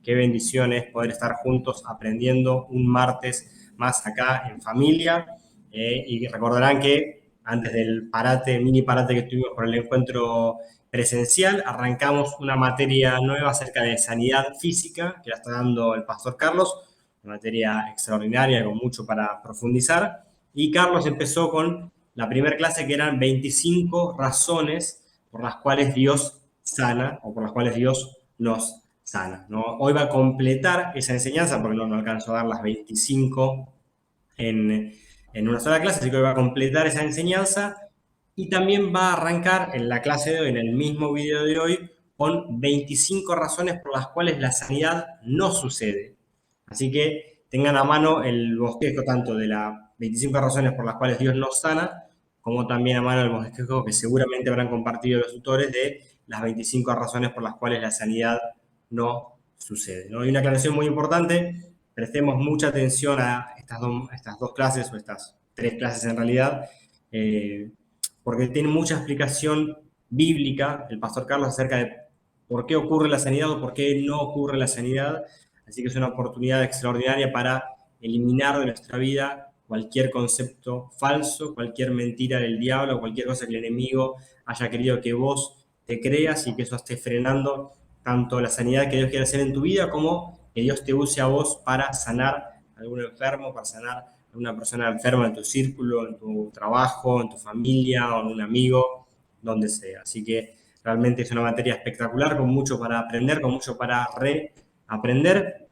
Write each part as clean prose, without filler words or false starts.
Qué bendición es poder estar juntos aprendiendo un martes más acá en familia. Y recordarán que antes del mini parate que tuvimos por el encuentro presencial, arrancamos una materia nueva acerca de sanidad física, que la está dando el pastor Carlos, una materia extraordinaria con mucho para profundizar. Y Carlos empezó con la primera clase, que eran 25 razones por las cuales Dios sana o por las cuales Dios nos sana, ¿no? Hoy va a completar esa enseñanza, porque no alcanzo a dar las 25 en una sola clase, así que hoy va a completar esa enseñanza y también va a arrancar en la clase de hoy, en el mismo video de hoy, con 25 razones por las cuales la sanidad no sucede. Así que tengan a mano el bosquejo tanto de las 25 razones por las cuales Dios nos sana, como también a mano el bosquejo que seguramente habrán compartido los tutores de las 25 razones por las cuales la sanidad no sucede, ¿no? Y una aclaración muy importante: prestemos mucha atención a estas dos clases, o estas tres clases en realidad, porque tiene mucha explicación bíblica el pastor Carlos acerca de por qué ocurre la sanidad o por qué no ocurre la sanidad. Así que es una oportunidad extraordinaria para eliminar de nuestra vida cualquier concepto falso, cualquier mentira del diablo, cualquier cosa que el enemigo haya querido que vos te creas y que eso esté frenando tanto la sanidad que Dios quiere hacer en tu vida, como que Dios te use a vos para sanar a algún enfermo, para sanar a una persona enferma en tu círculo, en tu trabajo, en tu familia o en un amigo, donde sea. Así que realmente es una materia espectacular, con mucho para aprender, con mucho para reaprender.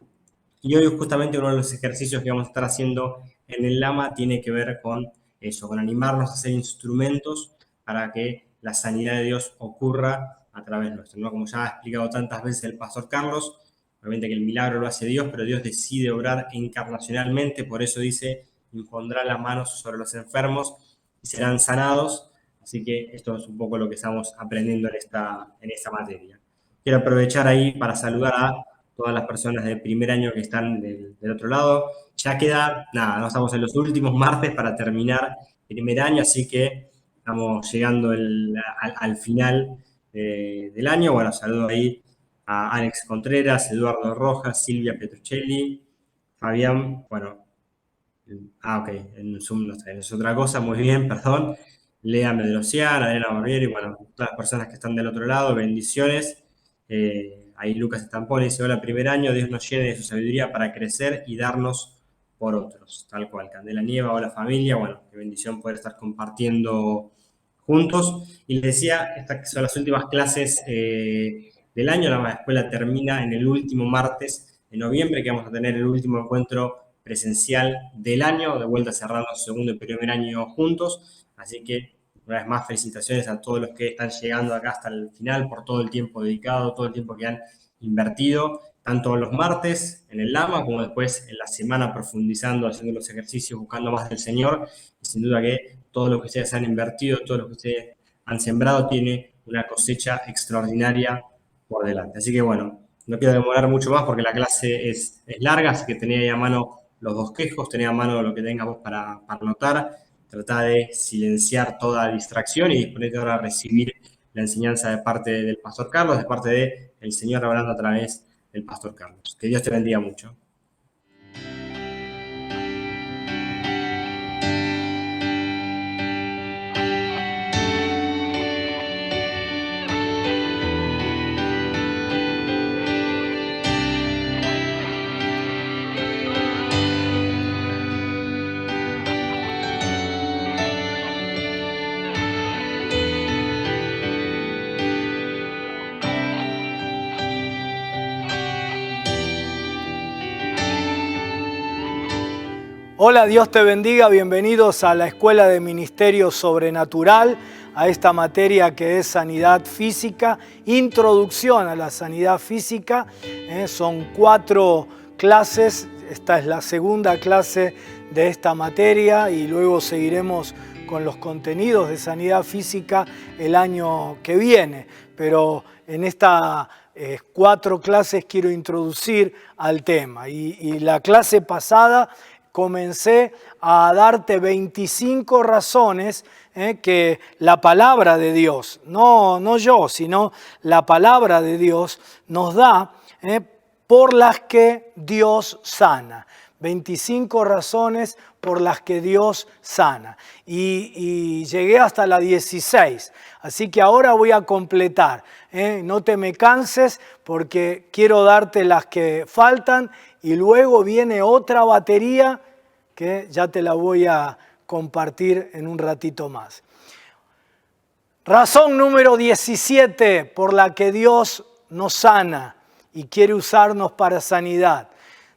Y hoy justamente uno de los ejercicios que vamos a estar haciendo en el Lama tiene que ver con eso, con animarnos a ser instrumentos para que la sanidad de Dios ocurra a través nuestro, ¿no? Como ya ha explicado tantas veces el pastor Carlos, obviamente que el milagro lo hace Dios, pero Dios decide obrar encarnacionalmente, por eso dice: impondrá las manos sobre los enfermos y serán sanados. Así que esto es un poco lo que estamos aprendiendo en esta materia. Quiero aprovechar ahí para saludar a todas las personas de primer año que están del otro lado. Ya queda, nada, no estamos en los últimos martes para terminar primer año, así que estamos llegando al final del año. Bueno, saludo ahí a Alex Contreras, Eduardo Rojas, Silvia Petruccelli, Fabián, bueno, ok, en Zoom no está, es otra cosa, muy bien, perdón. Lea Medrosian, Adriana Barbieri, bueno, todas las personas que están del otro lado, bendiciones. Ahí Lucas Estampone dice: hola, primer año, Dios nos llene de su sabiduría para crecer y darnos por otros. Tal cual. Candela Nieva, hola familia, bueno, qué bendición poder estar compartiendo juntos. Y les decía, estas son las últimas clases del año. La escuela termina en el último martes de noviembre, que vamos a tener el último encuentro presencial del año, de vuelta cerrando segundo y primer año juntos. Así que una vez más, felicitaciones a todos los que están llegando acá hasta el final, por todo el tiempo dedicado, todo el tiempo que han invertido, tanto los martes en el Lama como después en la semana profundizando, haciendo los ejercicios, buscando más del Señor. Y sin duda que todo lo que ustedes han invertido, todo lo que ustedes han sembrado, tiene una cosecha extraordinaria por delante. Así que bueno, no quiero demorar mucho más porque la clase es larga, así que tenía ahí a mano los bosquejos, tenía a mano lo que tengamos para anotar. Trata de silenciar toda distracción y disponerte ahora a recibir la enseñanza de parte del pastor Carlos, de parte del Señor hablando a través del pastor Carlos. Que Dios te bendiga mucho. Hola, Dios te bendiga, bienvenidos a la Escuela de Ministerio Sobrenatural, a esta materia que es sanidad física, introducción a la sanidad física. Son 4 clases, esta es la segunda clase de esta materia y luego seguiremos con los contenidos de sanidad física el año que viene. Pero en estas 4 clases quiero introducir al tema y la clase pasada comencé a darte 25 razones que la palabra de Dios, no yo, sino la palabra de Dios nos da por las que Dios sana. 25 razones por las que Dios sana. Y llegué hasta la 16. Así que ahora voy a completar. No te me canses porque quiero darte las que faltan y luego viene otra batería que ya te la voy a compartir en un ratito más. Razón número 17 por la que Dios nos sana y quiere usarnos para sanidad.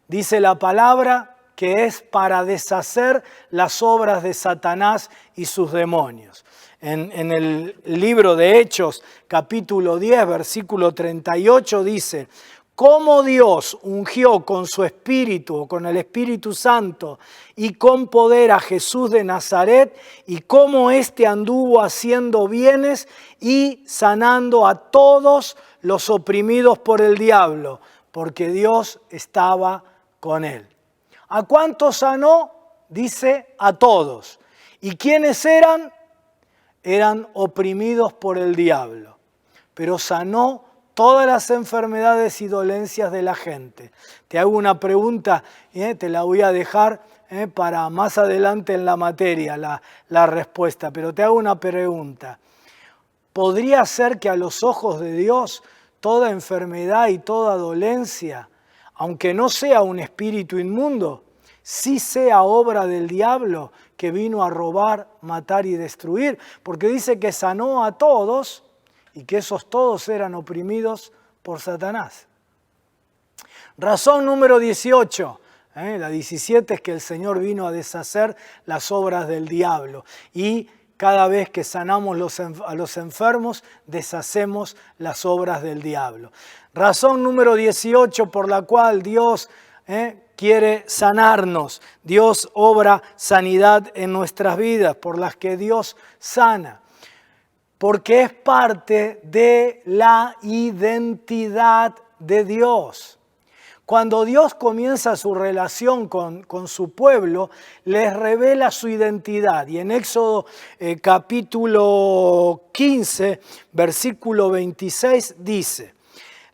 Dice la palabra que es para deshacer las obras de Satanás y sus demonios. En el libro de Hechos, capítulo 10, versículo 38, dice: cómo Dios ungió con su Espíritu, o con el Espíritu Santo, y con poder a Jesús de Nazaret, y cómo éste anduvo haciendo bienes y sanando a todos los oprimidos por el diablo, porque Dios estaba con él. ¿A cuántos sanó? Dice a todos. ¿Y quiénes eran? Eran oprimidos por el diablo. Pero sanó todas las enfermedades y dolencias de la gente. Te hago una pregunta, te la voy a dejar para más adelante en la materia, la respuesta. Pero te hago una pregunta. ¿Podría ser que a los ojos de Dios toda enfermedad y toda dolencia, aunque no sea un espíritu inmundo, sí sea obra del diablo que vino a robar, matar y destruir? Porque dice que sanó a todos y que esos todos eran oprimidos por Satanás. Razón número 18. La 17 es que el Señor vino a deshacer las obras del diablo. Y cada vez que sanamos a los enfermos, deshacemos las obras del diablo. Razón número 18 por la cual Dios quiere sanarnos. Dios obra sanidad en nuestras vidas, por las que Dios sana. Porque es parte de la identidad de Dios. Cuando Dios comienza su relación con su pueblo, les revela su identidad. Y en Éxodo capítulo 15, versículo 26 dice: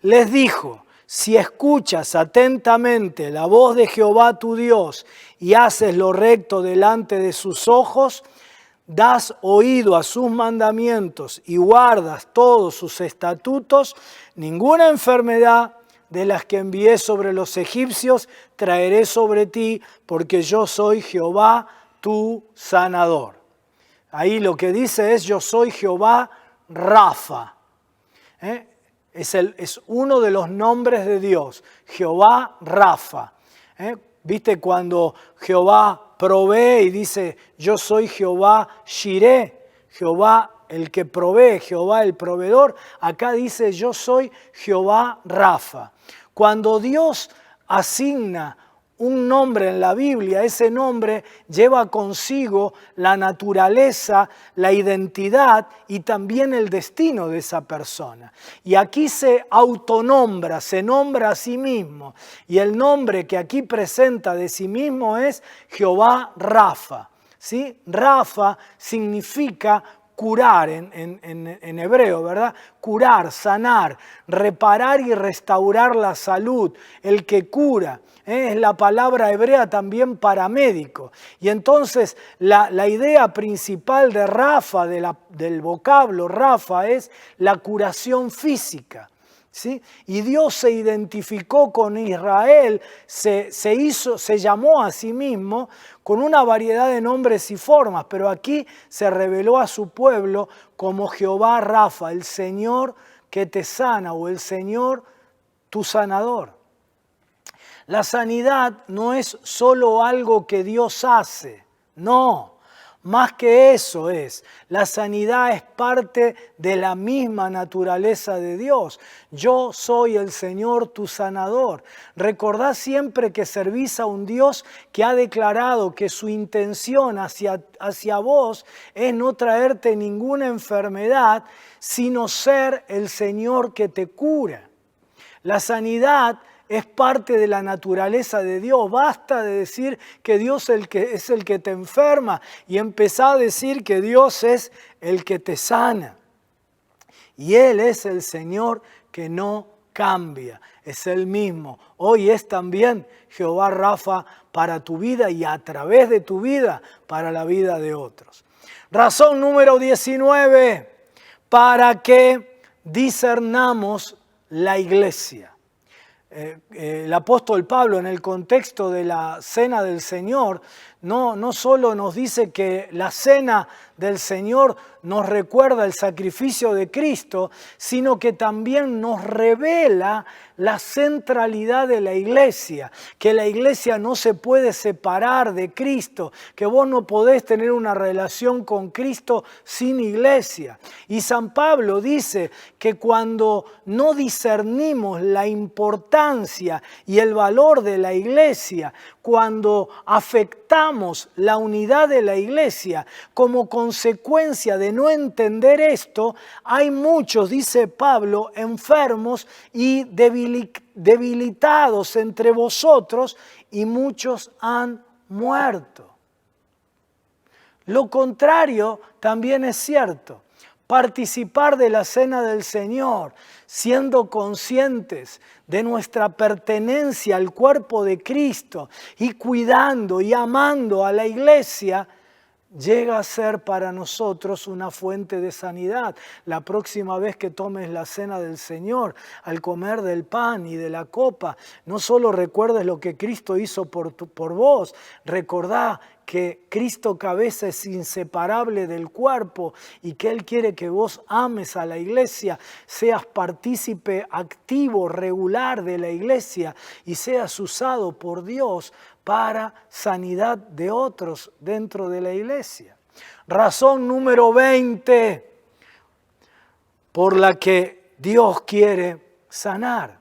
les dijo: si escuchas atentamente la voz de Jehová tu Dios y haces lo recto delante de sus ojos, das oído a sus mandamientos y guardas todos sus estatutos, ninguna enfermedad de las que envié sobre los egipcios traeré sobre ti, porque yo soy Jehová tu sanador. Ahí lo que dice es: yo soy Jehová Rafa. Es uno de los nombres de Dios, Jehová Rafa. ¿Viste cuando Jehová provee y dice: yo soy Jehová Shireh, Jehová el que provee, Jehová el proveedor? Acá dice: yo soy Jehová Rafa. Cuando Dios asigna un nombre en la Biblia, ese nombre lleva consigo la naturaleza, la identidad y también el destino de esa persona. Y aquí se autonombra, se nombra a sí mismo. Y el nombre que aquí presenta de sí mismo es Jehová Rafa. ¿Sí? Rafa significa curar en hebreo, ¿verdad? Curar, sanar, reparar y restaurar la salud, el que cura. Es la palabra hebrea también para médico. Y entonces la idea principal de Rafa, del vocablo Rafa, es la curación física. ¿Sí? Y Dios se identificó con Israel, se llamó a sí mismo con una variedad de nombres y formas, pero aquí se reveló a su pueblo como Jehová Rafa, el Señor que te sana, o el Señor tu sanador. La sanidad no es solo algo que Dios hace, no. Más que eso es, la sanidad es parte de la misma naturaleza de Dios. Yo soy el Señor tu sanador. Recordad siempre que servís a un Dios que ha declarado que su intención hacia vos es no traerte ninguna enfermedad, sino ser el Señor que te cura. La sanidad es parte de la naturaleza de Dios. Basta de decir que Dios es el que te enferma y empezá a decir que Dios es el que te sana. Y Él es el Señor que no cambia, es el mismo. Hoy es también Jehová Rafa para tu vida y a través de tu vida para la vida de otros. Razón número 19, para que discernamos la iglesia. El apóstol Pablo, en el contexto de la cena del Señor, no solo nos dice que la cena del Señor nos recuerda el sacrificio de Cristo, sino que también nos revela la centralidad de la iglesia, que la iglesia no se puede separar de Cristo, que vos no podés tener una relación con Cristo sin iglesia. Y San Pablo dice que cuando no discernimos la importancia y el valor de la iglesia, cuando afectamos la unidad de la iglesia como consecuencia de no entender esto, hay muchos, dice Pablo, enfermos y debilitados entre vosotros y muchos han muerto. Lo contrario también es cierto. Participar de la cena del Señor, siendo conscientes de nuestra pertenencia al cuerpo de Cristo y cuidando y amando a la iglesia, llega a ser para nosotros una fuente de sanidad. La próxima vez que tomes la cena del Señor, al comer del pan y de la copa, no solo recuerdes lo que Cristo hizo por vos, recordá que Cristo cabeza es inseparable del cuerpo y que Él quiere que vos ames a la iglesia, seas partícipe activo, regular de la iglesia y seas usado por Dios para sanidad de otros dentro de la iglesia. Razón número 20 por la que Dios quiere sanar,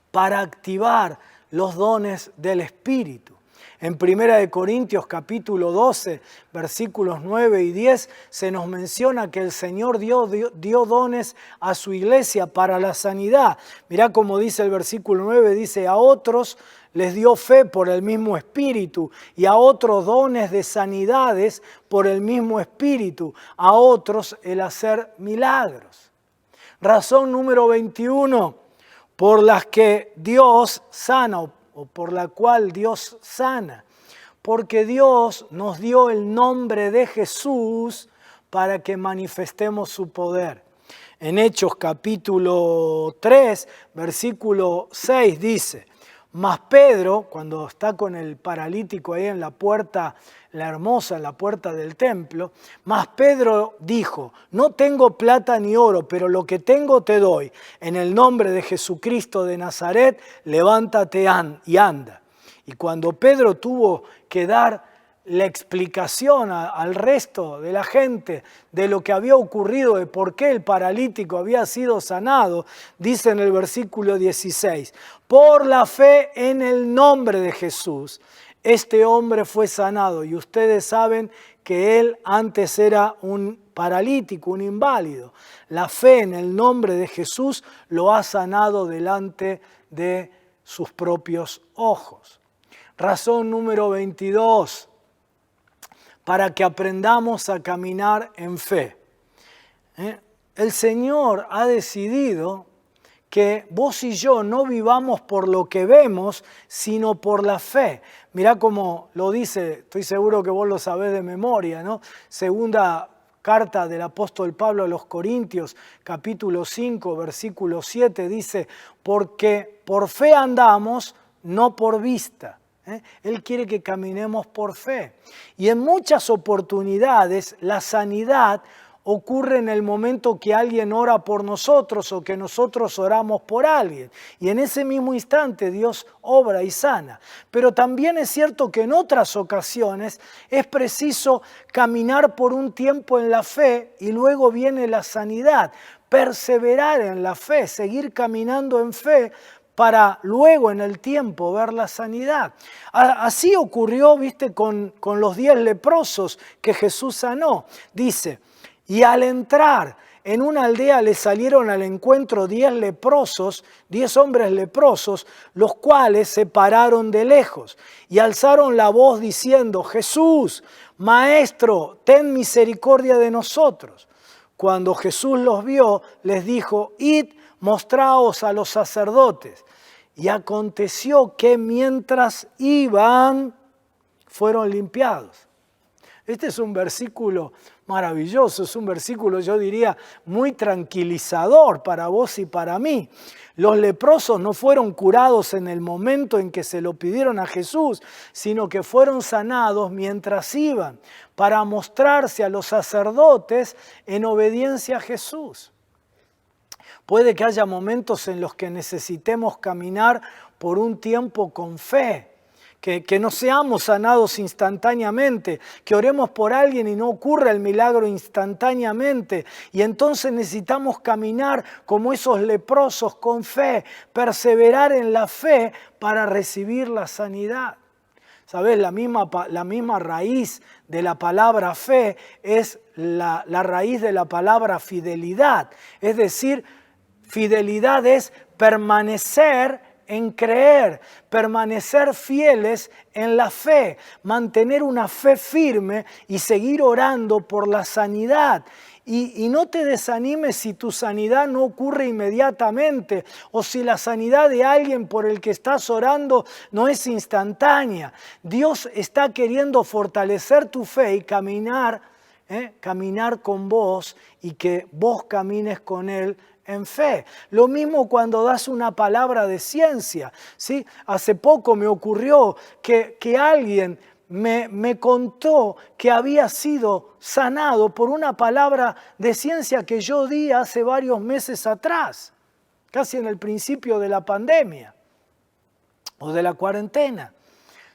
para activar los dones del Espíritu. En 1 Corintios capítulo 12, versículos 9 y 10, se nos menciona que el Señor dio dones a su iglesia para la sanidad. Mirá cómo dice el versículo 9, dice, a otros les dio fe por el mismo Espíritu, y a otros dones de sanidades por el mismo Espíritu, a otros el hacer milagros. Razón número 21, por las que Dios sana, o por la cual Dios sana, porque Dios nos dio el nombre de Jesús para que manifestemos su poder. En Hechos capítulo 3, versículo 6 dice, mas Pedro, cuando está con el paralítico ahí en la puerta, la hermosa, en la puerta del templo, mas Pedro dijo, no tengo plata ni oro, pero lo que tengo te doy. En el nombre de Jesucristo de Nazaret, levántate y anda. Y cuando Pedro tuvo que dar la explicación al resto de la gente de lo que había ocurrido, de por qué el paralítico había sido sanado, dice en el versículo 16, por la fe en el nombre de Jesús, este hombre fue sanado. Y ustedes saben que él antes era un paralítico, un inválido. La fe en el nombre de Jesús lo ha sanado delante de sus propios ojos. Razón número 22. Para que aprendamos a caminar en fe. El Señor ha decidido que vos y yo no vivamos por lo que vemos, sino por la fe. Mirá cómo lo dice, estoy seguro que vos lo sabés de memoria, ¿no? Segunda carta del apóstol Pablo a los Corintios, capítulo 5, versículo 7, dice, porque por fe andamos, no por vista. Él quiere que caminemos por fe. Y en muchas oportunidades la sanidad ocurre en el momento que alguien ora por nosotros o que nosotros oramos por alguien. Y en ese mismo instante Dios obra y sana. Pero también es cierto que en otras ocasiones es preciso caminar por un tiempo en la fe y luego viene la sanidad. Perseverar en la fe, seguir caminando en fe, para luego en el tiempo ver la sanidad. Así ocurrió, viste, con los 10 leprosos que Jesús sanó. Dice, y al entrar en una aldea le salieron al encuentro 10 leprosos, 10 hombres leprosos, los cuales se pararon de lejos y alzaron la voz diciendo, Jesús, Maestro, ten misericordia de nosotros. cuando Jesús los vio, les dijo: id, mostraos a los sacerdotes. Y aconteció que mientras iban, fueron limpiados. Este es un versículo maravilloso, es un versículo, yo diría, muy tranquilizador para vos y para mí. Los leprosos no fueron curados en el momento en que se lo pidieron a Jesús, sino que fueron sanados mientras iban, para mostrarse a los sacerdotes en obediencia a Jesús. Puede que haya momentos en los que necesitemos caminar por un tiempo con fe, que no seamos sanados instantáneamente, que oremos por alguien y no ocurra el milagro instantáneamente. Y entonces necesitamos caminar como esos leprosos con fe, perseverar en la fe para recibir la sanidad. ¿Sabes? La misma raíz de la palabra fe es la raíz de la palabra fidelidad. Es decir, fidelidad es permanecer en creer, permanecer fieles en la fe, mantener una fe firme y seguir orando por la sanidad. Y no te desanimes si tu sanidad no ocurre inmediatamente o si la sanidad de alguien por el que estás orando no es instantánea. Dios está queriendo fortalecer tu fe y caminar con vos y que vos camines con Él en fe. Lo mismo cuando das una palabra de ciencia, ¿sí? Hace poco me ocurrió que alguien me contó que había sido sanado por una palabra de ciencia que yo di hace varios meses atrás, casi en el principio de la pandemia o de la cuarentena.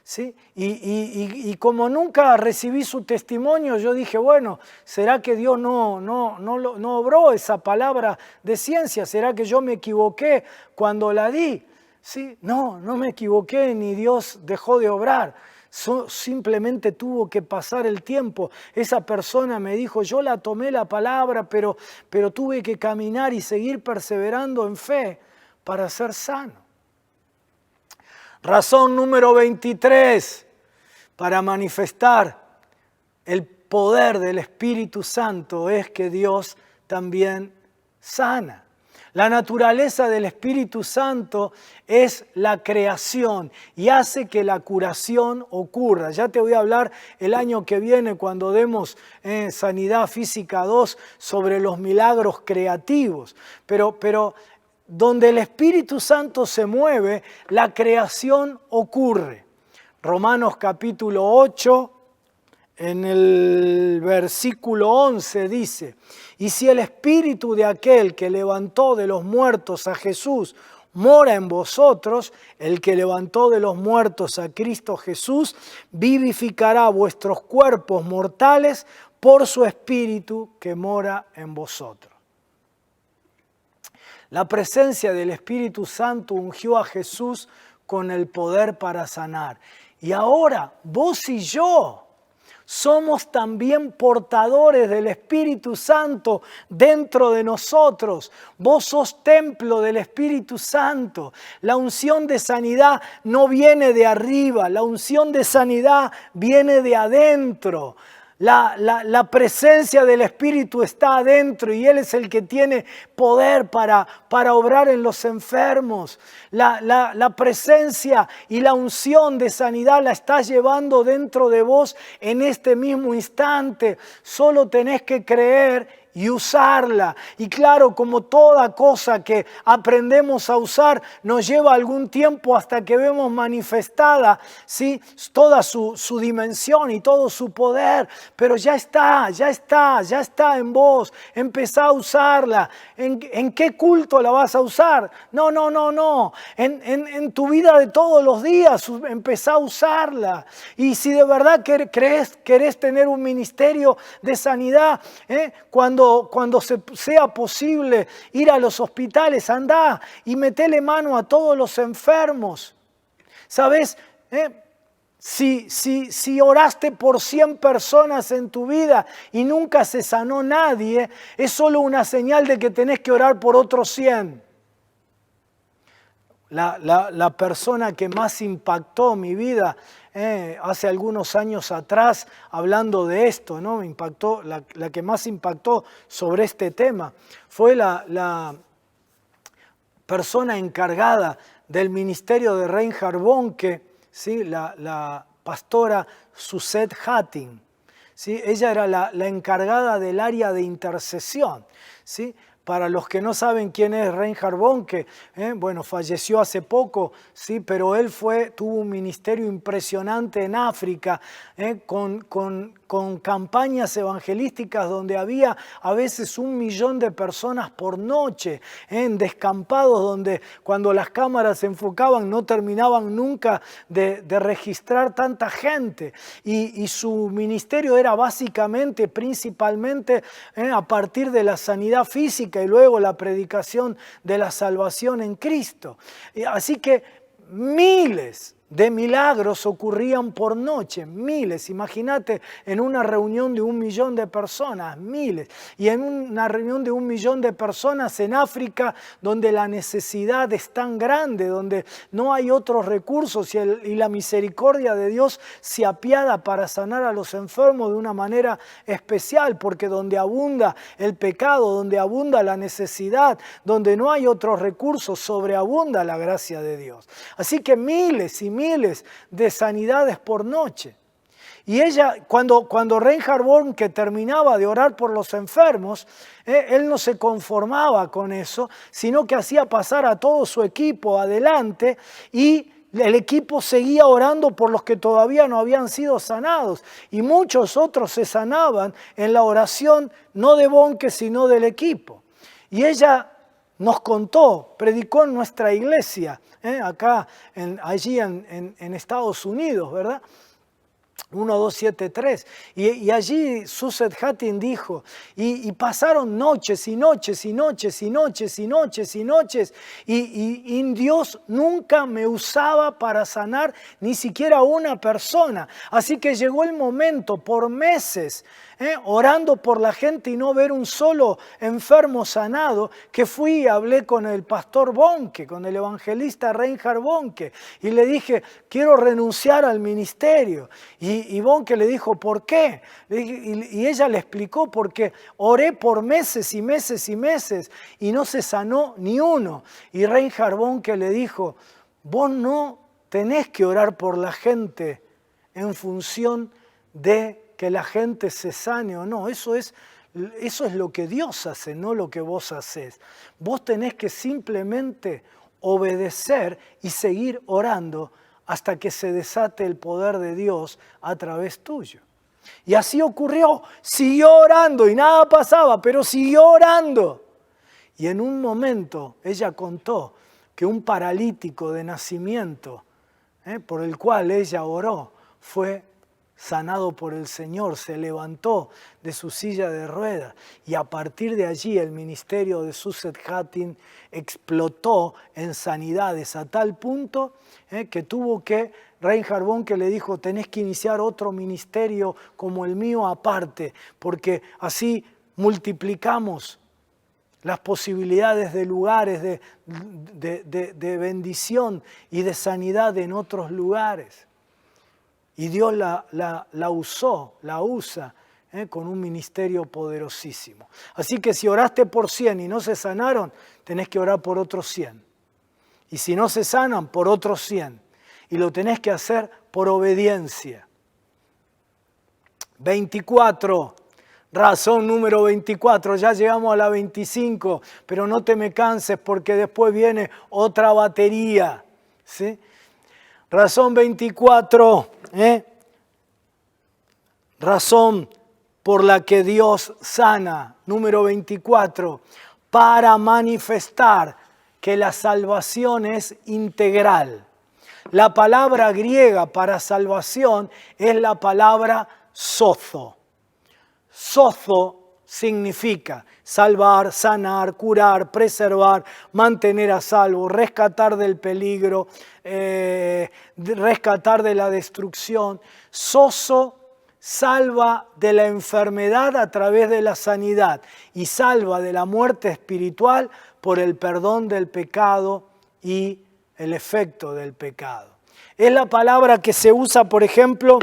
¿Sí? Y como nunca recibí su testimonio, yo dije, bueno, ¿será que Dios no obró esa palabra de ciencia? ¿Será que yo me equivoqué cuando la di? ¿Sí? No me equivoqué ni Dios dejó de obrar. Simplemente tuvo que pasar el tiempo. Esa persona me dijo, yo la tomé la palabra, pero tuve que caminar y seguir perseverando en fe para ser sano. Razón número 23, para manifestar el poder del Espíritu Santo es que Dios también sana. La naturaleza del Espíritu Santo es la creación y hace que la curación ocurra. Ya te voy a hablar el año que viene cuando demos Sanidad Física 2 sobre los milagros creativos. Pero donde el Espíritu Santo se mueve, la creación ocurre. Romanos capítulo 8, en el versículo 11 dice: y si el Espíritu de aquel que levantó de los muertos a Jesús mora en vosotros, el que levantó de los muertos a Cristo Jesús, vivificará vuestros cuerpos mortales por su Espíritu que mora en vosotros. La presencia del Espíritu Santo ungió a Jesús con el poder para sanar. Y ahora vos y yo somos también portadores del Espíritu Santo dentro de nosotros. Vos sos templo del Espíritu Santo. La unción de sanidad no viene de arriba, la unción de sanidad viene de adentro. La presencia del Espíritu está adentro y Él es el que tiene poder para obrar en los enfermos. La presencia y la unción de sanidad la está llevando dentro de vos en este mismo instante. Solo tenés que creer y usarla. Y claro, como toda cosa que aprendemos a usar, nos lleva algún tiempo hasta que vemos manifestada, ¿sí?, toda su dimensión y todo su poder. Pero ya está en vos. Empezá a usarla. ¿En qué culto la vas a usar? No. En tu vida de todos los días empezá a usarla. Y si de verdad querés tener un ministerio de sanidad, cuando sea posible ir a los hospitales, andá y metele mano a todos los enfermos. ¿Sabes? Si oraste por 100 personas en tu vida y nunca se sanó nadie, es solo una señal de que tenés que orar por otros 100. la persona que más impactó mi vida hace algunos años atrás, hablando de esto, ¿no? Me impactó, la que más impactó sobre este tema fue la persona encargada del ministerio de Reinhard Bonnke, ¿sí? La pastora Suzette Hattin, ¿sí? Ella era la encargada del área de intercesión, ¿sí? Para los que no saben quién es Reinhard Bonnke, bueno, falleció hace poco, ¿sí? Pero él tuvo un ministerio impresionante en África, con campañas evangelísticas donde había a veces 1 millón de personas por noche, en descampados donde cuando las cámaras se enfocaban no terminaban nunca de registrar tanta gente. Y su ministerio era básicamente, principalmente, a partir de la sanidad física y luego la predicación de la salvación en Cristo. Así que miles de milagros ocurrían por noche, miles. Imagínate en una reunión de 1 millón de personas, miles. Y en una reunión de 1 millón de personas en África, donde la necesidad es tan grande, donde no hay otros recursos y la misericordia de Dios se apiada para sanar a los enfermos de una manera especial, porque donde abunda el pecado, donde abunda la necesidad, donde no hay otros recursos, sobreabunda la gracia de Dios. Así que miles y miles de sanidades por noche. Y ella, cuando Reinhard Bonnke terminaba de orar por los enfermos, él no se conformaba con eso, sino que hacía pasar a todo su equipo adelante y el equipo seguía orando por los que todavía no habían sido sanados. Y muchos otros se sanaban en la oración, no de Bonnke, sino del equipo. Y ella nos contó, predicó en nuestra iglesia, acá, allí en Estados Unidos, ¿verdad? 1273. Y allí Suzette Hattin dijo, y pasaron noches y noches y noches y noches y noches y noches, y Dios nunca me usaba para sanar ni siquiera una persona. Así que llegó el momento, por meses, orando por la gente y no ver un solo enfermo sanado, que fui y hablé con el pastor Bonnke, con el evangelista Reinhard Bonnke, y le dije, quiero renunciar al ministerio. Y Bonnke le dijo, ¿por qué? Y ella le explicó, porque oré por meses y meses y meses y no se sanó ni uno. Y Reinhard Bonnke le dijo, vos no tenés que orar por la gente en función de que la gente se sane o no. Eso es lo que Dios hace, no lo que vos hacés. Vos tenés que simplemente obedecer y seguir orando hasta que se desate el poder de Dios a través tuyo. Y así ocurrió. Siguió orando y nada pasaba, pero siguió orando. Y en un momento ella contó que un paralítico de nacimiento, por el cual ella oró, fue sanado por el Señor, se levantó de su silla de ruedas, y a partir de allí el ministerio de Suzette Hattin explotó en sanidades a tal punto que tuvo que, Reinhard Bonnke le dijo, tenés que iniciar otro ministerio como el mío aparte, porque así multiplicamos las posibilidades de lugares de bendición y de sanidad en otros lugares. Y Dios la usó, la usa con un ministerio poderosísimo. Así que si oraste por 100 y no se sanaron, tenés que orar por otros 100. Y si no se sanan, por otros 100. Y lo tenés que hacer por obediencia. 24. Razón número 24, ya llegamos a la 25, pero no te me canses porque después viene otra batería, ¿sí? Razón 24, razón por la que Dios sana, número 24, para manifestar que la salvación es integral. La palabra griega para salvación es la palabra sozo. Sozo significa salvar, sanar, curar, preservar, mantener a salvo, rescatar del peligro, rescatar de la destrucción. Sozo salva de la enfermedad a través de la sanidad y salva de la muerte espiritual por el perdón del pecado y el efecto del pecado. Es la palabra que se usa, por ejemplo,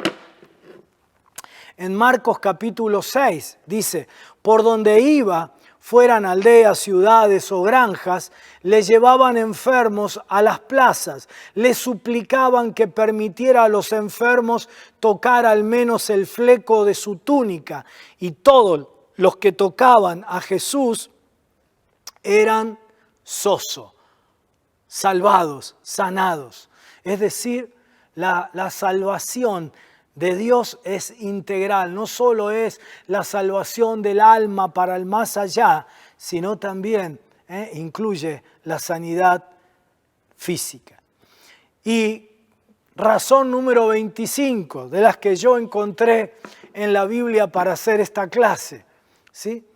en Marcos capítulo 6. Dice, por donde iba, fueran aldeas, ciudades o granjas, le llevaban enfermos a las plazas, le suplicaban que permitiera a los enfermos tocar al menos el fleco de su túnica, y todos los que tocaban a Jesús eran salvados, sanados. Es decir, la salvación de Dios es integral, no solo es la salvación del alma para el más allá, sino también incluye la sanidad física. Y razón número 25 de las que yo encontré en la Biblia para hacer esta clase, ¿sí?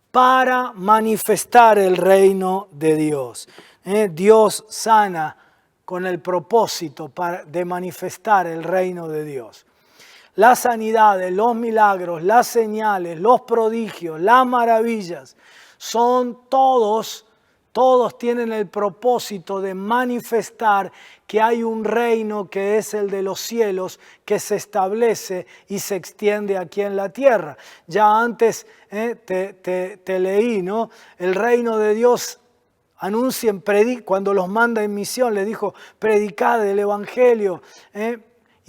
Para manifestar el reino de Dios. Dios sana con el propósito de manifestar el reino de Dios. Las sanidades, los milagros, las señales, los prodigios, las maravillas, son todos tienen el propósito de manifestar que hay un reino que es el de los cielos, que se establece y se extiende aquí en la tierra. Ya antes te leí, ¿no? El reino de Dios anuncien, cuando los manda en misión, le dijo, predicad el evangelio,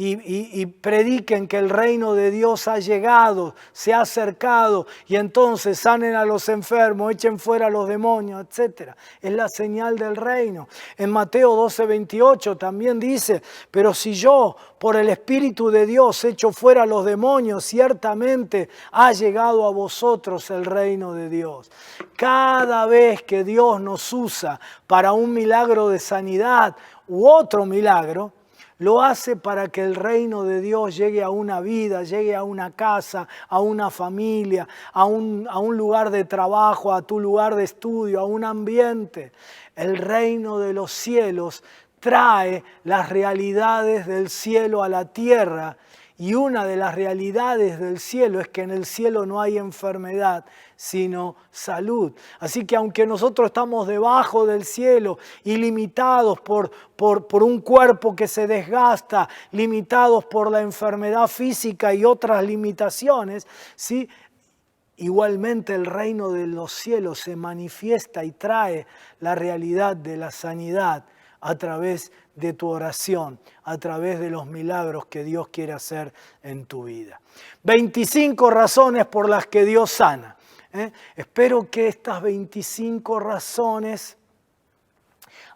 y prediquen que el reino de Dios ha llegado, se ha acercado, y entonces sanen a los enfermos, echen fuera a los demonios, etc. Es la señal del reino. En Mateo 12:28 también dice, pero si yo por el Espíritu de Dios echo fuera a los demonios, ciertamente ha llegado a vosotros el reino de Dios. Cada vez que Dios nos usa para un milagro de sanidad u otro milagro, lo hace para que el reino de Dios llegue a una vida, llegue a una casa, a una familia, a un lugar de trabajo, a tu lugar de estudio, a un ambiente. El reino de los cielos trae las realidades del cielo a la tierra, y una de las realidades del cielo es que en el cielo no hay enfermedad, sino salud. Así que aunque nosotros estamos debajo del cielo y limitados por un cuerpo que se desgasta, limitados por la enfermedad física y otras limitaciones, ¿sí? Igualmente el reino de los cielos se manifiesta y trae la realidad de la sanidad a través de tu oración, a través de los milagros que Dios quiere hacer en tu vida. 25 razones por las que Dios sana. Espero que estas 25 razones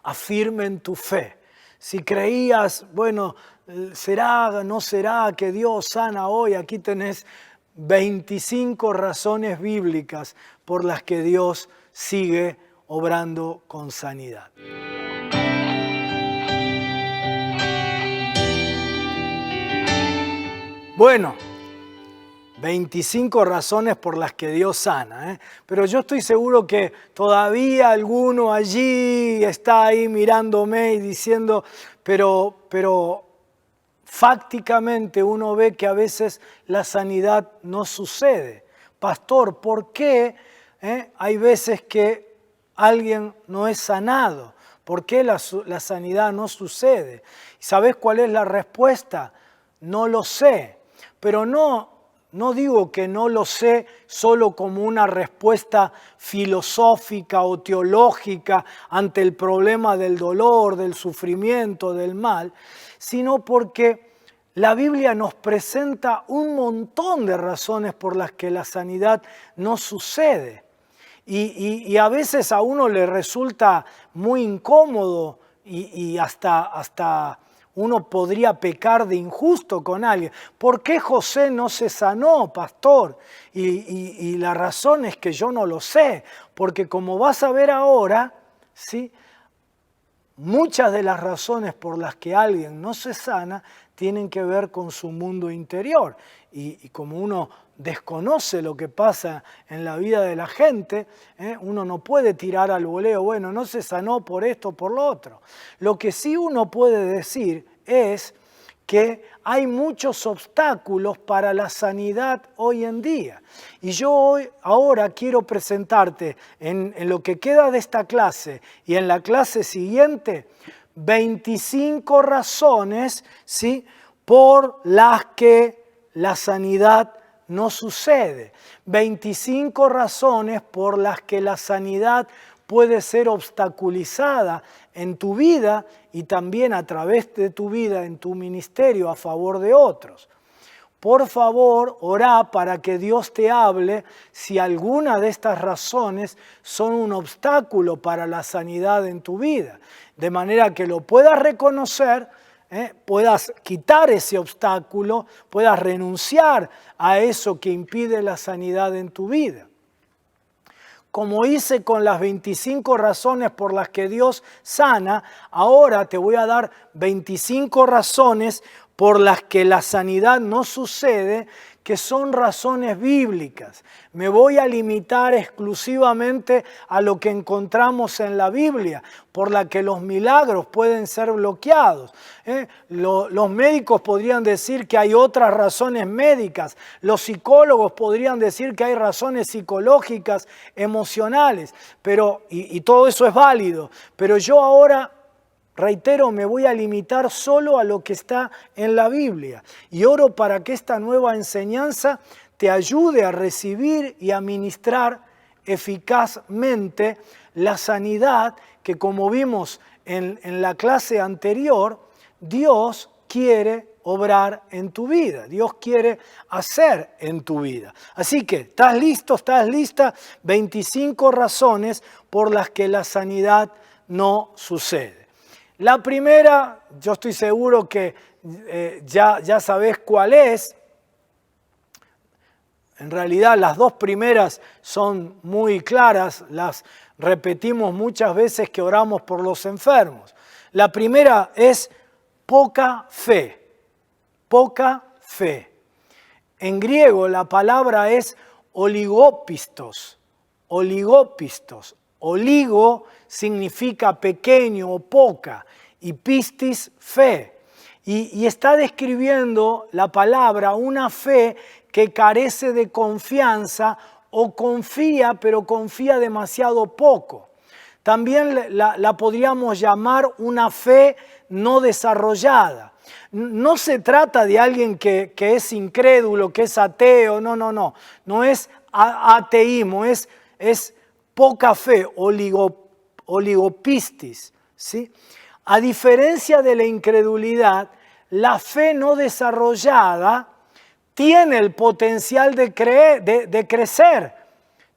afirmen tu fe. Si creías, bueno, será, no será que Dios sana hoy, aquí tenés 25 razones bíblicas por las que Dios sigue obrando con sanidad. Bueno, 25 razones por las que Dios sana, pero yo estoy seguro que todavía alguno allí está ahí mirándome y diciendo, pero fácticamente uno ve que a veces la sanidad no sucede. Pastor, ¿por qué hay veces que alguien no es sanado? ¿Por qué la sanidad no sucede? ¿Sabes cuál es la respuesta? No lo sé. Pero no digo que no lo sé solo como una respuesta filosófica o teológica ante el problema del dolor, del sufrimiento, del mal, sino porque la Biblia nos presenta un montón de razones por las que la sanidad no sucede. Y a veces a uno le resulta muy incómodo y hasta uno podría pecar de injusto con alguien. ¿Por qué José no se sanó, pastor? Y la razón es que yo no lo sé, porque como vas a ver ahora, ¿sí? Muchas de las razones por las que alguien no se sana tienen que ver con su mundo interior. Y como uno desconoce lo que pasa en la vida de la gente, uno no puede tirar al voleo, bueno, no se sanó por esto o por lo otro. Lo que sí uno puede decir es que hay muchos obstáculos para la sanidad hoy en día. Y yo ahora quiero presentarte en lo que queda de esta clase y en la clase siguiente 25 razones, ¿sí?, por las que la sanidad no sucede. 25 razones por las que la sanidad puede ser obstaculizada en tu vida y también a través de tu vida en tu ministerio a favor de otros. Por favor, orá para que Dios te hable si alguna de estas razones son un obstáculo para la sanidad en tu vida. De manera que lo puedas reconocer, puedas quitar ese obstáculo, puedas renunciar a eso que impide la sanidad en tu vida. Como hice con las 25 razones por las que Dios sana, ahora te voy a dar 25 razones por las que la sanidad no sucede, que son razones bíblicas. Me voy a limitar exclusivamente a lo que encontramos en la Biblia, por la que los milagros pueden ser bloqueados. Los médicos podrían decir que hay otras razones médicas, los psicólogos podrían decir que hay razones psicológicas, emocionales, y todo eso es válido, pero yo ahora, reitero, me voy a limitar solo a lo que está en la Biblia y oro para que esta nueva enseñanza te ayude a recibir y a ministrar eficazmente la sanidad que, como vimos en la clase anterior, Dios quiere obrar en tu vida, Dios quiere hacer en tu vida. Así que, ¿estás listo? ¿Estás lista? 25 razones por las que la sanidad no sucede. La primera, yo estoy seguro que ya sabés cuál es. En realidad las dos primeras son muy claras, las repetimos muchas veces que oramos por los enfermos. La primera es poca fe, poca fe. En griego la palabra es oligopistos, oligopistos. Oligo significa pequeño o poca y pistis, fe. Y está describiendo la palabra una fe que carece de confianza o confía, pero confía demasiado poco. También la podríamos llamar una fe no desarrollada. No se trata de alguien que es incrédulo, que es ateo, no. No es ateísmo, es poca fe, oligopistis, ¿sí? A diferencia de la incredulidad, la fe no desarrollada tiene el potencial de crecer.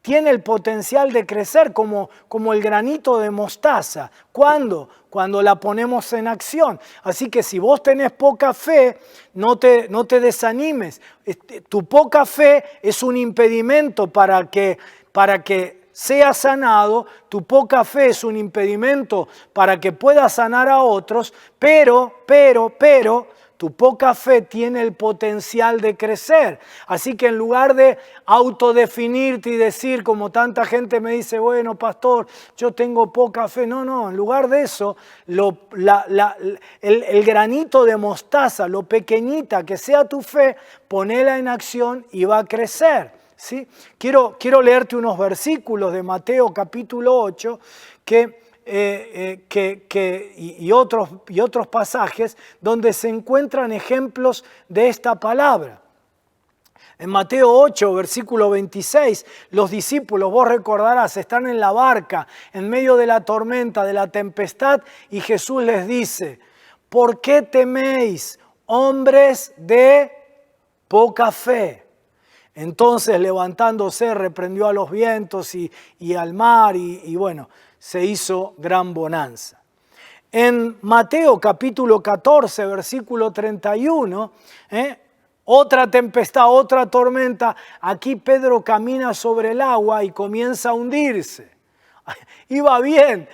Tiene el potencial de crecer como el granito de mostaza. ¿Cuándo? Cuando la ponemos en acción. Así que si vos tenés poca fe, no te desanimes. Tu poca fe es un impedimento para que seas sanado, tu poca fe es un impedimento para que puedas sanar a otros, pero, tu poca fe tiene el potencial de crecer. Así que en lugar de autodefinirte y decir, como tanta gente me dice, bueno, pastor, yo tengo poca fe. No, en lugar de eso, el granito de mostaza, lo pequeñita que sea tu fe, ponela en acción y va a crecer. ¿Sí? Quiero leerte unos versículos de Mateo capítulo 8 y otros pasajes donde se encuentran ejemplos de esta palabra. En Mateo 8, versículo 26, los discípulos, vos recordarás, están en la barca en medio de la tormenta, de la tempestad, y Jesús les dice, ¿por qué teméis, hombres de poca fe? Entonces, levantándose, reprendió a los vientos y al mar y bueno, se hizo gran bonanza. En Mateo capítulo 14, versículo 31, otra tempestad, otra tormenta. Aquí Pedro camina sobre el agua y comienza a hundirse. Iba bien,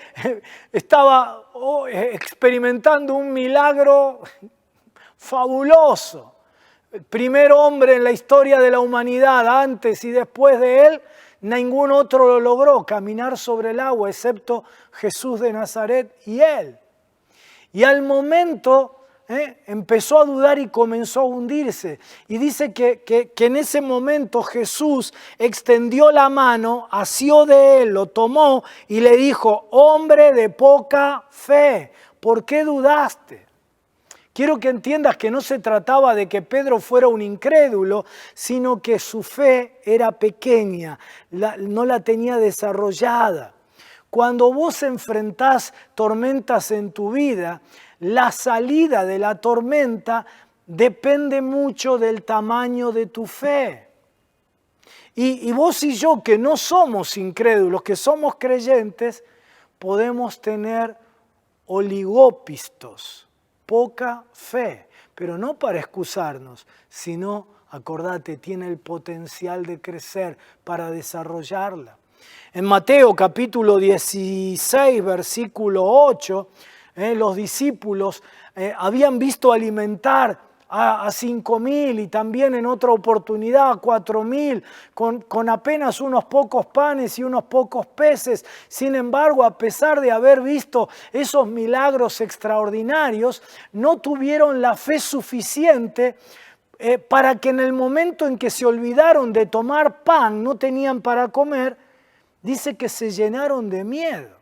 estaba experimentando un milagro fabuloso. El primer hombre en la historia de la humanidad, antes y después de él, ningún otro lo logró, caminar sobre el agua, excepto Jesús de Nazaret y él. Y al momento empezó a dudar y comenzó a hundirse. Y dice que en ese momento Jesús extendió la mano, asió de él, lo tomó y le dijo, hombre de poca fe, ¿por qué dudaste? Quiero que entiendas que no se trataba de que Pedro fuera un incrédulo, sino que su fe era pequeña, no la tenía desarrollada. Cuando vos enfrentás tormentas en tu vida, la salida de la tormenta depende mucho del tamaño de tu fe. Y vos y yo, que no somos incrédulos, que somos creyentes, podemos tener oligópistos, poca fe, pero no para excusarnos, sino, acordate, tiene el potencial de crecer para desarrollarla. En Mateo capítulo 16, versículo 8, los discípulos habían visto alimentar a 5.000 y también en otra oportunidad a 4.000 con apenas unos pocos panes y unos pocos peces. Sin embargo, a pesar de haber visto esos milagros extraordinarios, no tuvieron la fe suficiente para que en el momento en que se olvidaron de tomar pan, no tenían para comer, dice que se llenaron de miedo.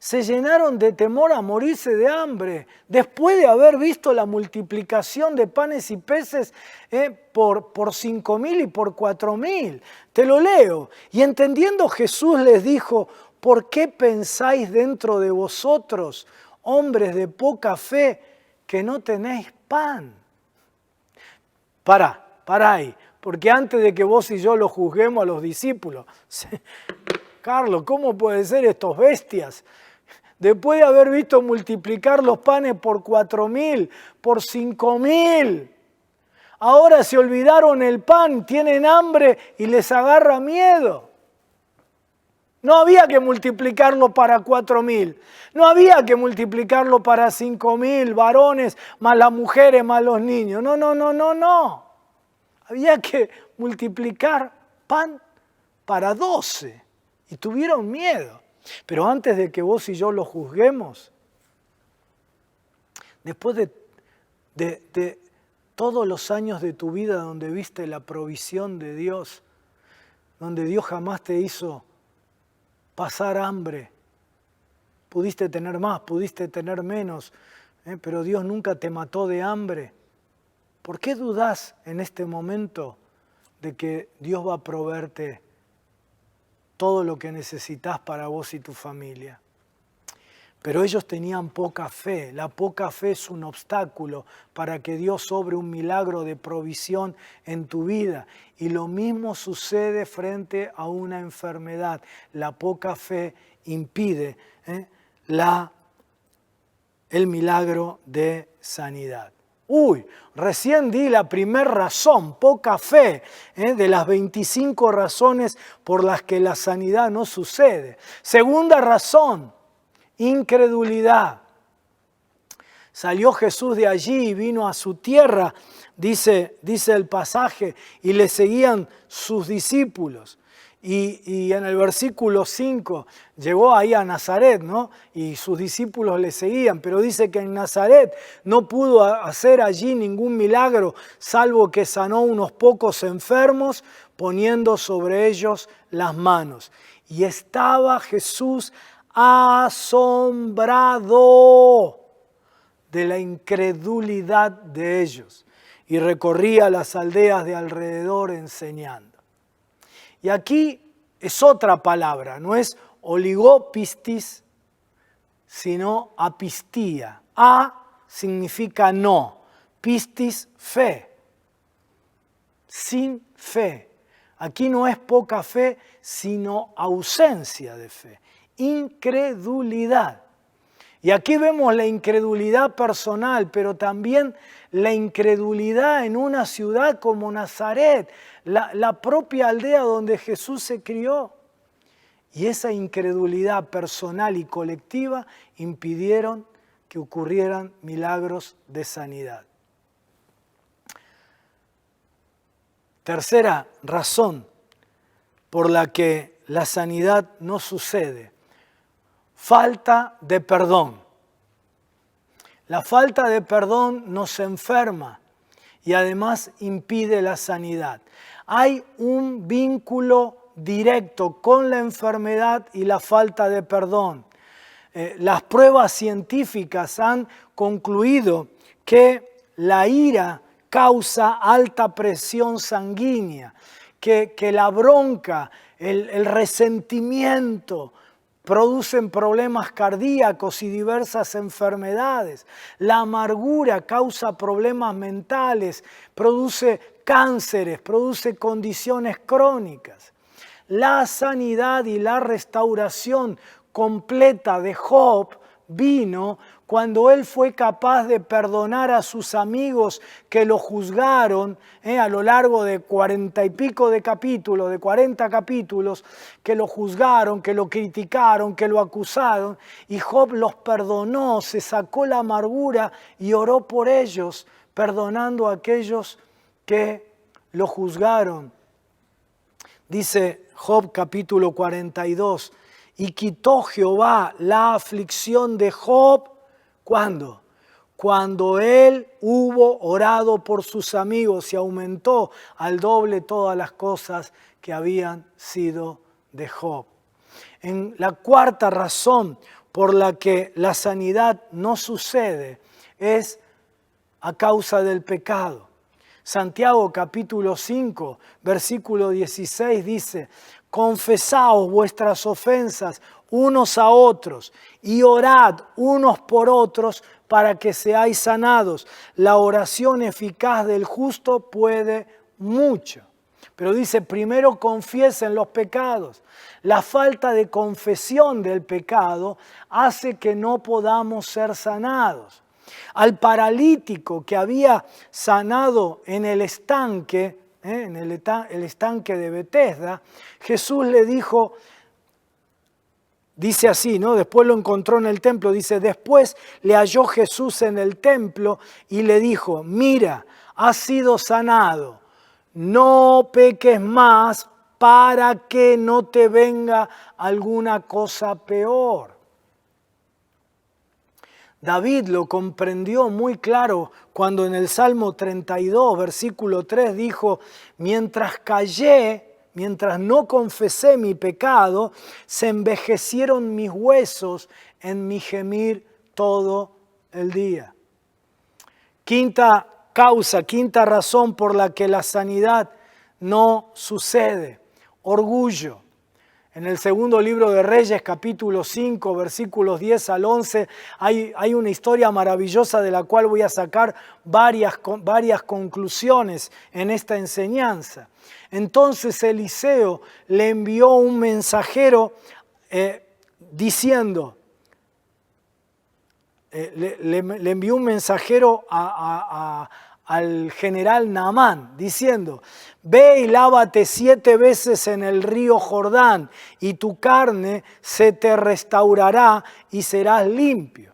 Se llenaron de temor a morirse de hambre, después de haber visto la multiplicación de panes y peces por 5.000 y por 4.000. Te lo leo. Y entendiendo Jesús les dijo, ¿por qué pensáis dentro de vosotros, hombres de poca fe, que no tenéis pan? Pará ahí, porque antes de que vos y yo lo juzguemos a los discípulos, Carlos, ¿cómo pueden ser estos bestias? Después de haber visto multiplicar los panes por 4.000, por 5.000, ahora se olvidaron el pan, tienen hambre y les agarra miedo. No había que multiplicarlo para 4.000, no había que multiplicarlo para 5.000 varones, más las mujeres, más los niños. No. Había que multiplicar pan para 12 y tuvieron miedo. Pero antes de que vos y yo lo juzguemos, después de todos los años de tu vida donde viste la provisión de Dios, donde Dios jamás te hizo pasar hambre, pudiste tener más, pudiste tener menos, pero Dios nunca te mató de hambre. ¿Por qué dudás en este momento de que Dios va a proveerte todo lo que necesitas para vos y tu familia? Pero ellos tenían poca fe. La poca fe es un obstáculo para que Dios obre un milagro de provisión en tu vida. Y lo mismo sucede frente a una enfermedad. La poca fe impide el milagro de sanidad. Recién di la primera razón, poca fe, de las 25 razones por las que la sanidad no sucede. Segunda razón, incredulidad. Salió Jesús de allí y vino a su tierra, dice el pasaje, y le seguían sus discípulos. Y en el versículo 5 llegó ahí a Nazaret, ¿no? Y sus discípulos le seguían, pero dice que en Nazaret no pudo hacer allí ningún milagro, salvo que sanó unos pocos enfermos, poniendo sobre ellos las manos. Y estaba Jesús asombrado de la incredulidad de ellos y recorría las aldeas de alrededor enseñando. Y aquí es otra palabra, no es oligopistis, sino apistía. A significa no, pistis fe, sin fe. Aquí no es poca fe, sino ausencia de fe, incredulidad. Y aquí vemos la incredulidad personal, pero también la incredulidad en una ciudad como Nazaret, la propia aldea donde Jesús se crió. Y esa incredulidad personal y colectiva impidieron que ocurrieran milagros de sanidad. Tercera razón por la que la sanidad no sucede: falta de perdón. La falta de perdón nos enferma y además impide la sanidad. Hay un vínculo directo con la enfermedad y la falta de perdón. las pruebas científicas han concluido que la ira causa alta presión sanguínea, que la bronca, el resentimiento producen problemas cardíacos y diversas enfermedades. La amargura causa problemas mentales, produce cánceres, produce condiciones crónicas. La sanidad y la restauración completa de Job vino cuando él fue capaz de perdonar a sus amigos que lo juzgaron a lo largo de 40 y pico de capítulos, de 40 capítulos, que lo juzgaron, que lo criticaron, que lo acusaron, y Job los perdonó, se sacó la amargura y oró por ellos, perdonando a aquellos que lo juzgaron. Dice Job capítulo 42, y quitó Jehová la aflicción de Job, ¿cuándo? Cuando él hubo orado por sus amigos y aumentó al doble todas las cosas que habían sido de Job. En la cuarta razón por la que la sanidad no sucede es a causa del pecado. Santiago capítulo 5, versículo 16 dice: confesaos vuestras ofensas unos a otros y orad unos por otros para que seáis sanados. La oración eficaz del justo puede mucho. Pero dice, primero confiesen los pecados. La falta de confesión del pecado hace que no podamos ser sanados. Al paralítico que había sanado en el estanque, el estanque de Betesda, Jesús le dijo, dice así, ¿no? Después lo encontró en el templo, dice, después le halló Jesús en el templo y le dijo, mira, has sido sanado, no peques más para que no te venga alguna cosa peor. David lo comprendió muy claro cuando en el Salmo 32, versículo 3 dijo, mientras callé, mientras no confesé mi pecado, se envejecieron mis huesos en mi gemir todo el día. Quinta causa, quinta razón por la que la sanidad no sucede, orgullo. En el segundo libro de Reyes, capítulo 5, versículos 10 al 11, hay una historia maravillosa de la cual voy a sacar varias conclusiones en esta enseñanza. Entonces Eliseo le envió un mensajero diciendo, le envió un mensajero al general Naamán, diciendo, ve y lávate 7 veces en el río Jordán, y tu carne se te restaurará y serás limpio.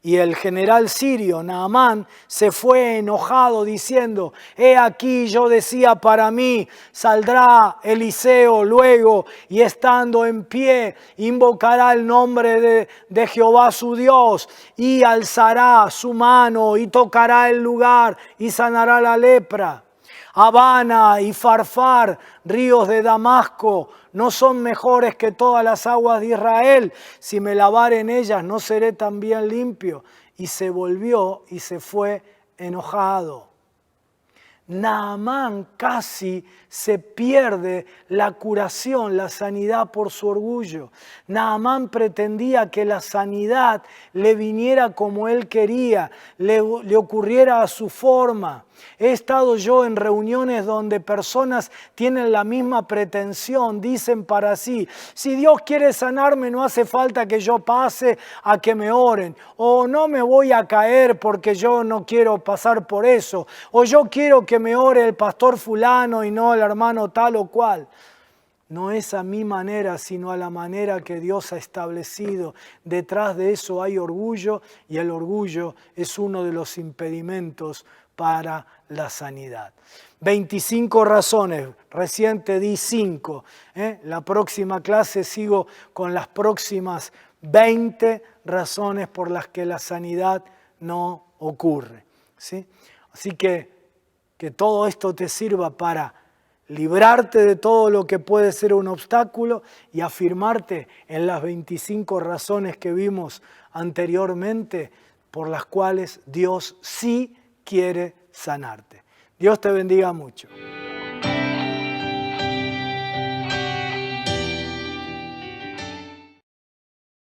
Y el general sirio, Naamán, se fue enojado diciendo, he aquí yo decía para mí, saldrá Eliseo luego y estando en pie, invocará el nombre de Jehová su Dios y alzará su mano y tocará el lugar y sanará la lepra. Habana y Farfar, ríos de Damasco, no son mejores que todas las aguas de Israel. Si me lavare en ellas, ¿no seré también limpio? Y se volvió y se fue enojado. Naamán casi se pierde la curación, la sanidad por su orgullo. Naamán pretendía que la sanidad le viniera como él quería, le ocurriera a su forma. He estado yo en reuniones donde personas tienen la misma pretensión, dicen para sí, si Dios quiere sanarme no hace falta que yo pase a que me oren, o no me voy a caer porque yo no quiero pasar por eso, o yo quiero que me ore el pastor fulano y no el hermano tal o cual. No es a mi manera, sino a la manera que Dios ha establecido. Detrás de eso hay orgullo y el orgullo es uno de los impedimentos para la sanidad. 25 razones, recién te di 5. La próxima clase sigo con las próximas 20 razones por las que la sanidad no ocurre. ¿Sí? Así que todo esto te sirva para librarte de todo lo que puede ser un obstáculo y afirmarte en las 25 razones que vimos anteriormente por las cuales Dios sí quiere sanarte. Dios te bendiga mucho.